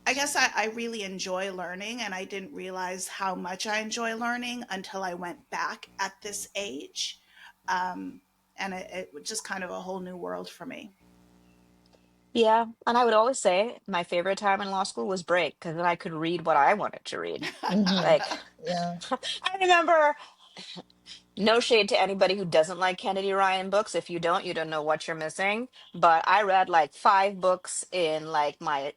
I guess I really enjoy learning, and I didn't realize how much I enjoy learning until I went back at this age. Um, and it was just kind of a whole new world for me. Yeah, and I would always say my favorite time in law school was break because then I could read what I wanted to read. Mm-hmm. Like, Yeah. I remember. No shade to anybody who doesn't like Kennedy Ryan books. If you don't know what you're missing. But I read like 5 books in like my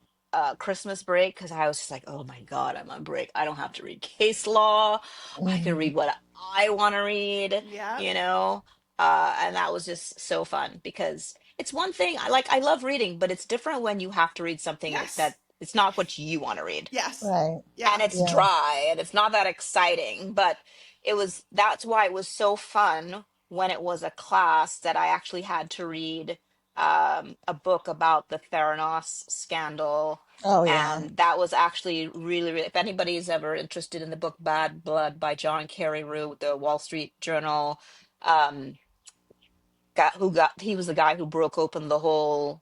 Christmas break because I was just like, oh my God, I'm on break. I don't have to read case law. I can Mm-hmm. read what I want to read, Yeah. you know? And that was just so fun because it's one thing I love reading, but it's different when you have to read something Yes. that it's not what you want to read Yes. Right. and Yeah. it's Yeah. dry and it's not that exciting, but that's why it was so fun when it was a class that I actually had to read a book about the Theranos scandal. Oh, yeah. And that was actually really, really, if anybody's ever interested in the book Bad Blood by John Carreyrou, the Wall Street Journal, um, he was the guy who broke open the whole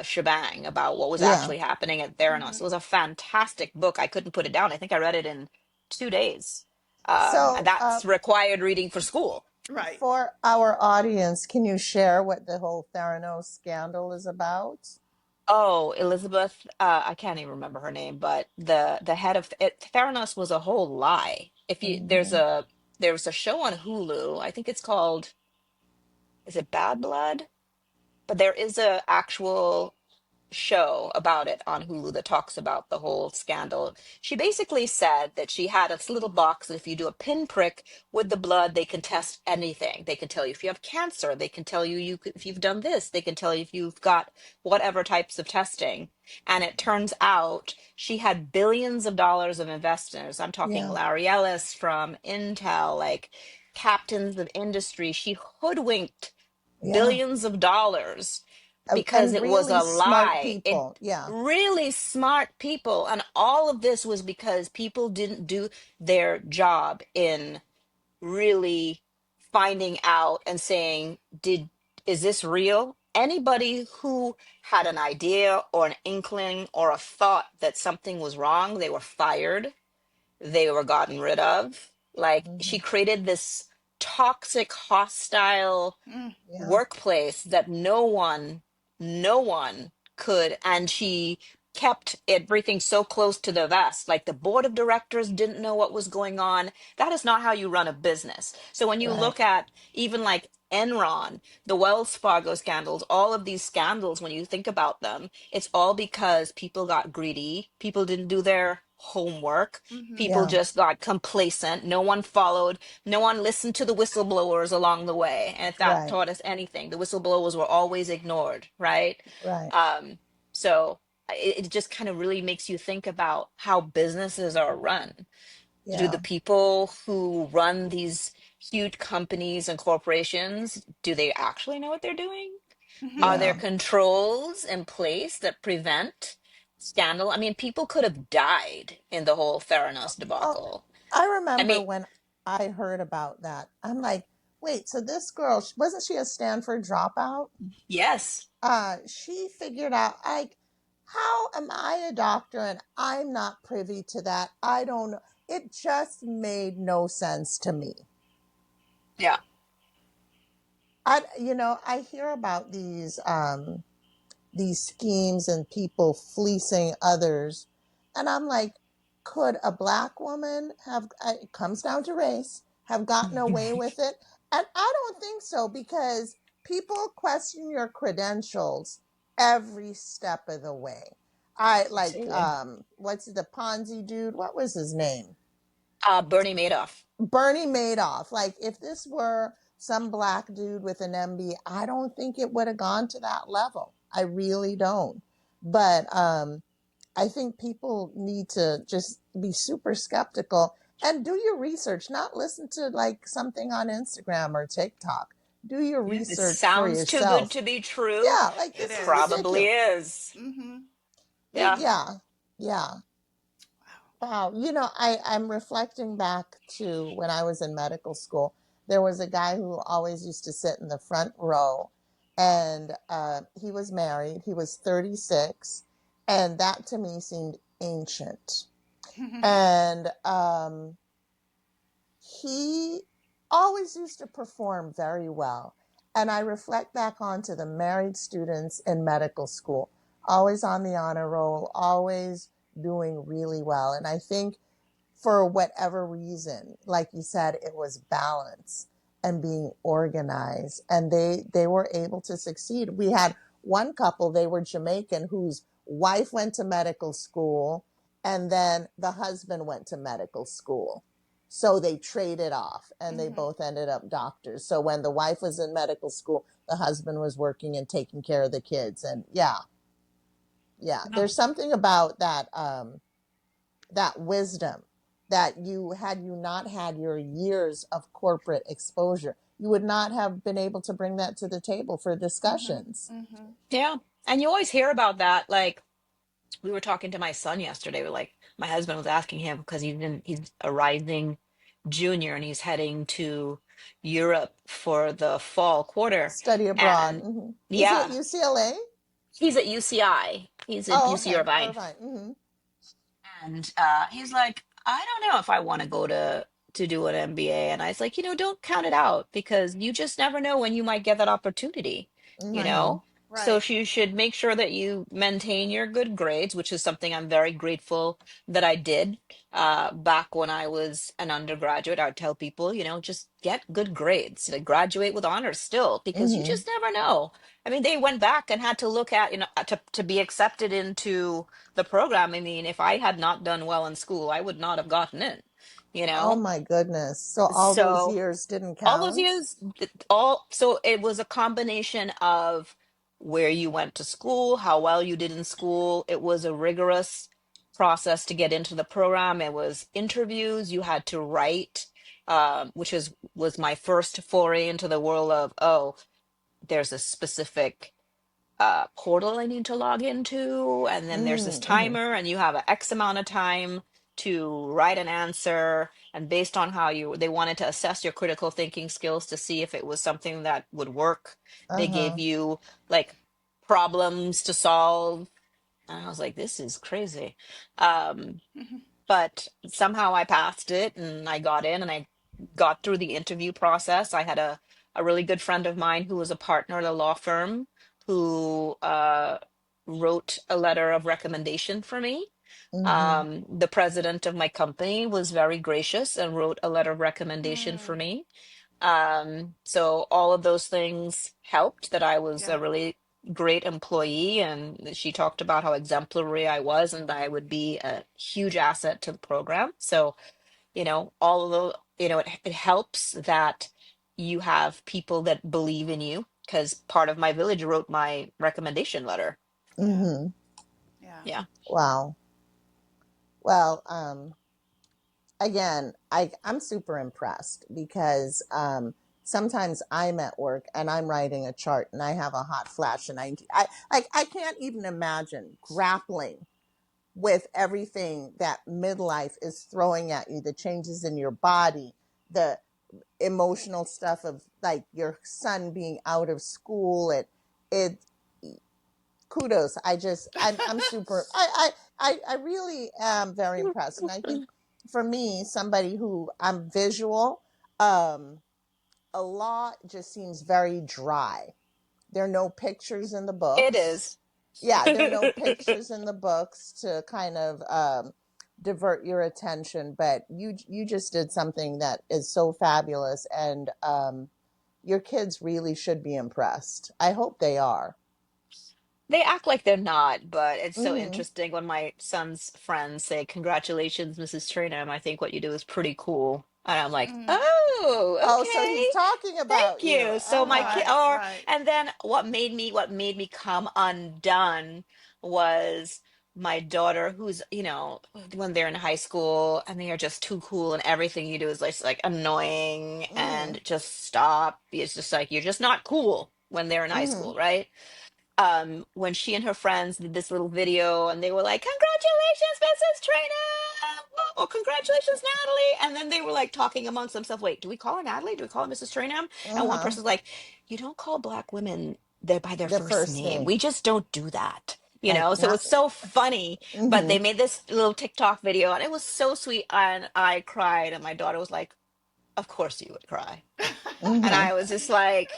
shebang about what was Yeah. actually happening at Theranos. It Hmm. was a fantastic book. I couldn't put it down. I think I read it in 2 days. And So, that's required reading for school. Right. for our audience, can you share what the whole Theranos scandal is about? Oh, Elizabeth, I can't even remember her name, but the head of it, Theranos was a whole lie. If you Mm-hmm. there's a show on Hulu, I think it's called, is it Bad Blood? But there is a actual show about it on Hulu that talks about the whole scandal. She basically said that she had a little box that if you do a pinprick with the blood, they can test anything. They can tell you if you have cancer. They can tell if you've done this. They can tell you if you've got whatever types of testing. And it turns out she had billions of dollars of investors. I'm talking Yeah. Larry Ellis from Intel, like captains of industry. She hoodwinked Yeah. billions of dollars because And it was really a smart lie. It people. Yeah. really smart people. And all of this was because people didn't do their job in really finding out and saying, is this real? Anybody who had an idea or an inkling or a thought that something was wrong, they were fired, they were gotten rid of. Like Mm-hmm. she created this toxic, hostile Mm. Yeah. workplace that no one could. And she kept everything so close to the vest. Like the board of directors didn't know what was going on. That is not how you run a business. So when you Right. look at even like Enron, the Wells Fargo scandals, all of these scandals, when you think about them, it's all because people got greedy. People didn't do their homework. Mm-hmm. People Yeah. just got complacent. No one followed, no one listened to the whistleblowers along the way. And if that Right. taught us anything, the whistleblowers were always ignored, right? Right. Um, so it just kind of really makes you think about how businesses are run. Do Yeah. the people who run these huge companies and corporations, do they actually know what they're doing? Are Mm-hmm. there Yeah. controls in place that prevent scandal? I mean, people could have died in the whole Theranos Oh, debacle. I I remember mean, when I heard about that. I'm like, wait, so this girl, wasn't she a Stanford dropout? yes. She figured out, like, how am I a doctor and I'm not privy to that? I don't know. It just made no sense to me. Yeah. I hear about these schemes and people fleecing others. And I'm like, could a black woman have, it comes down to race, have gotten away with it? And I don't think so, because people question your credentials every step of the way. I like, Absolutely. what's the Ponzi dude? What was his name? Bernie Madoff. Bernie Madoff. Like, if this were some black dude with an MBA, I don't think it would have gone to that level. I really don't. But I think people need to just be super skeptical and do your research, not listen to like something on Instagram or TikTok. Do your Yeah. It research for sounds too good yourself. to be true. Yeah, like It this is is. Probably ridiculous. is. Mm-hmm. Yeah. Yeah, yeah. Wow. Wow. I'm reflecting back to when I was in medical school. There was a guy who always used to sit in the front row, and he was married. He was 36, and that to me seemed ancient. And he always used to perform very well. And I reflect back onto the married students in medical school, always on the honor roll, always doing really well. And I think for whatever reason, like you said, it was balance and being organized, and they were able to succeed. We had one couple, they were Jamaican, whose wife went to medical school, and then the husband went to medical school. So they traded off and they Mm-hmm. both ended up doctors. So when the wife was in medical school, the husband was working and taking care of the kids. And yeah, yeah, Yeah. there's something about that wisdom that had you not had your years of corporate exposure, you would not have been able to bring that to the table for Mm-hmm. discussions. Mm-hmm. Yeah. And you always hear about that. Like, we were talking to my son yesterday. We're like, my husband was asking him because he's a rising junior and he's heading to Europe for the fall quarter. Study abroad. And Is he at yeah, UCLA? he's at UCI. He's at Oh, UC okay, Irvine. Irvine. And he's like, I don't know if I want to go to do an MBA. And I was like, don't count it out because you just never know when you might get that opportunity, you I know. know? So Right. you should make sure that you maintain your good grades, which is something I'm very grateful that I did back when I was an undergraduate. I would tell people, just get good grades, like graduate with honors still, because you Mm-hmm. just never know. I mean, they went back and had to look at, to be accepted into the program. I mean, if I had not done well in school, I would not have gotten in, you Oh know? my goodness. So all those So years didn't all those count? years, all so it was a combination of where you went to school, how well you did in school. It was a rigorous process to get into the program. It was interviews you had to write, which was my first foray into the world of, oh, there's a specific portal I need to log into, and then there's this Mm-hmm. timer, and you have an X amount of time to write an answer. And based on how they wanted to assess your critical thinking skills to see if it was something that would work. They gave Uh-huh. you like problems to solve. And I was like, this is crazy. Um, Mm-hmm. but somehow I passed it and I got in and I got through the interview process. I had a really good friend of mine who was a partner at a law firm who wrote a letter of recommendation for me. Mm-hmm. The president of my company was very gracious and wrote a letter of recommendation for Mm. me. So all of those things helped that I was Yeah. really great employee, and she talked about how exemplary I was and that I would be a huge asset to the program. So, all of the, it helps that you have people that believe in you, because part of my village wrote my recommendation letter. Yeah. Mm-hmm. Yeah. Yeah. Wow. Well, again, I'm super impressed because sometimes I'm at work and I'm writing a chart and I have a hot flash and I can't even imagine grappling with everything that midlife is throwing at you, the changes in your body, the emotional stuff of like your son being out of school. It kudos. I'm super, I really am very impressed. And I think for me, somebody who I'm visual, a lot just seems very dry. There are no pictures in the It books. is. Yeah, there are no pictures in the books to kind of divert your attention, but you just did something that is so fabulous, and your kids really should be impressed. I hope they are. They act like they're not, but it's so Mm-hmm. interesting when my son's friends say, "Congratulations, Mrs. Traynham. I think what you do is pretty cool." And I'm like, Mm. "Oh, Oh, so he's okay. talking Thank about you. you." So my Uh-huh. kid, Right. or Right. and then what made me come undone was my daughter, who's, when they're in high school and they are just too cool and everything you do is like annoying Mm-hmm. and just stop. It's just like you're just not cool when they're in high Mm-hmm. school, right? When she and her friends did this little video and they were like, "Congratulations, Mrs. Traynham," or "Congratulations, Natalie," and then they were like talking amongst themselves, wait, do we call her Natalie, do we call her Mrs. Traynham? And one Uh-huh. person's like, "You don't call Black women by their The first first name, name. we just don't do that." Like So not it's so funny. But mm-hmm. they made this little TikTok video and it was so sweet, and I cried, and my daughter was like, "Of course you would cry." And Mm-hmm. I was just like,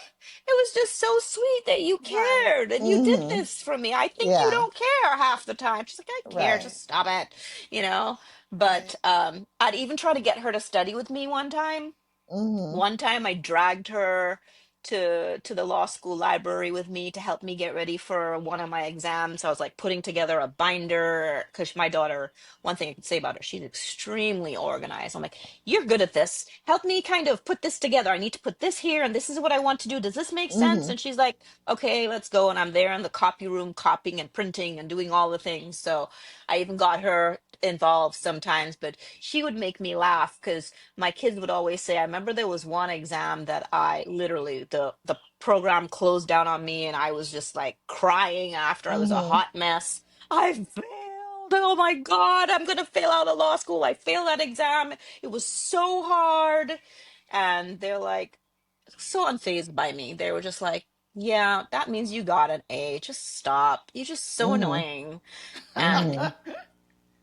it was just so sweet that you Right. cared and you did Mm-hmm. this for me. I think you Yeah. don't care half the time. She's like, "I care, Right. just stop it, you know? Right. But I'd even try to get her to study with me one time. Mm-hmm. One time I dragged her to the law school library with me to help me get ready for one of my exams. I was like putting together a binder, because my daughter, one thing I could say about her, she's extremely organized. I'm like, "You're good at this. Help me kind of put this together. I need to put this here and this is what I want to do. Does this make sense?" Mm-hmm. And she's like, "Okay, let's go." And I'm there in the copy room copying and printing and doing all the things. So I even got her involved sometimes, but she would make me laugh because my kids would always say, I remember there was one exam that I literally, the program closed down on me and I was just like crying after. I was a Mm-hmm. hot mess. "I failed. Oh my God, I'm gonna fail out of law school. I failed that exam. It was so hard." And they're like so unfazed by me. They were just like, "Yeah, that means you got an A. Just stop. You're just so Mm-hmm. annoying." And Mm-hmm.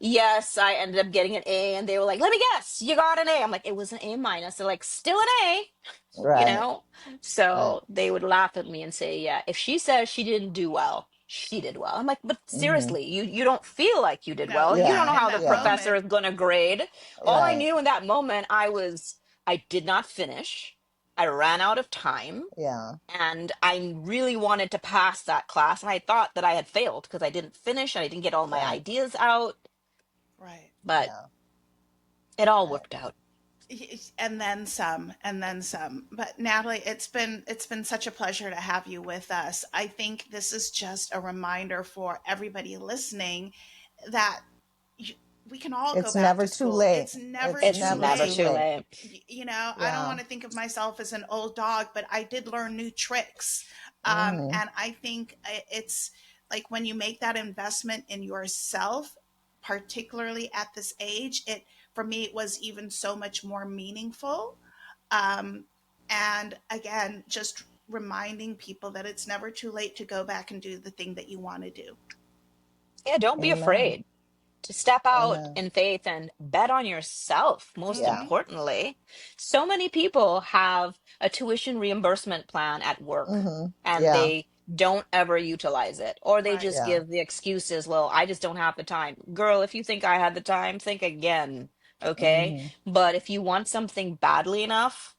yes, I ended up getting an A, and they were like, "Let me guess, you got an A." I'm like, "It was an A minus." They're like, "Still an A, you Right. know?" Right. So they would laugh at me and say, "Yeah, if she says she didn't do well, she did well." I'm like, "But Mm-hmm. seriously, you don't feel like you did No, well. You don't yeah. know Yeah. In how the that Yeah. professor moment. is going to grade." All I Right. knew in that moment, I did not finish. I ran out of time. Yeah. And I really wanted to pass that class. And I thought that I had failed because I didn't finish and I didn't get all my Right. ideas out. Right. But Yeah. it all Right. worked out. And then some, and then some. But Natalie, it's been such a pleasure to have you with us. I think this is just a reminder for everybody listening that you, we can all go It's back never to too school. late. It's never It's It's too never never too late. too late. late. I don't Yeah. want to think of myself as an old dog, but I did learn new tricks. Mm-hmm. And I think it's like when you make that investment in yourself, particularly at this age, it for me it was even so much more meaningful. Um, and again, just reminding people that it's never too late to go back and do the thing that you want to do. Yeah, don't be Amen. afraid to step out Amen. in faith and bet on yourself, most Yeah. Mm-hmm. importantly. So many people have a tuition reimbursement plan at work Mm-hmm. and Yeah. they don't ever utilize it, or they Right. just Yeah. give the excuses, "Well, I just don't have the time." Girl, if you think I had the time, think again, okay? Mm-hmm. But if you want something badly enough,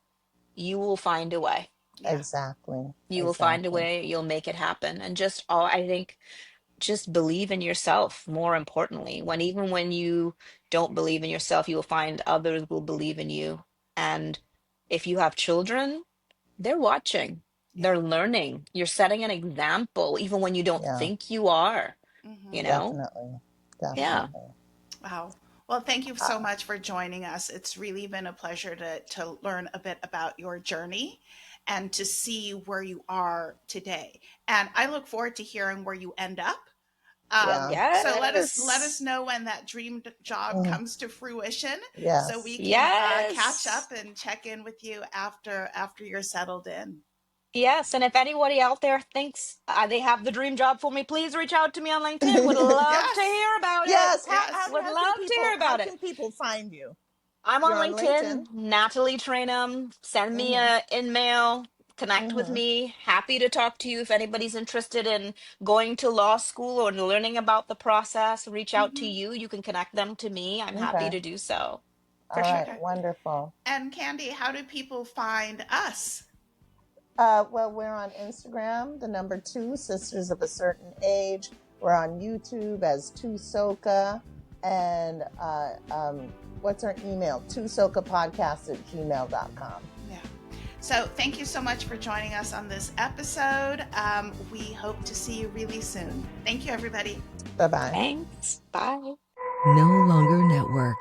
you will find a way. Yeah. Exactly. You will find a way, you'll make it happen. And I think just believe in yourself, more importantly. Even when you don't believe in yourself, you will find others will believe in you. And if you have children, they're watching, Yeah. they're learning. You're setting an example, even when you don't think you are, you know? Definitely. Yeah. Definitely. Wow. Well, thank you so much for joining us. It's really been a pleasure to learn a bit about your journey and to see where you are today. And I look forward to hearing where you end up. So let us Yes. know when that dream job comes to fruition, so we can catch Yes. up and check in with you after you're settled in. Yes, and if anybody out there thinks they have the dream job for me, please reach out to me on LinkedIn. Would love to Yes. hear about it. Yes. Would love to hear How about it. can people find you? I'm You're on on LinkedIn. LinkedIn, Natalie Traynham. Send me a email, connect with me. Happy to talk to you if anybody's interested in going to law school or learning about the process. Reach out to you. You can connect them to me. I'm happy Okay. to do so. For All right. sure. Wonderful. And Candy, how do people find us? Well, we're on Instagram, the number 2, Sisters of a Certain Age. We're on YouTube as 2Soka. And what's our email? 2SokaPodcast@gmail.com. Yeah. So thank you so much for joining us on this episode. We hope to see you really soon. Thank you, everybody. Bye-bye. Thanks. Bye. No Longer Network.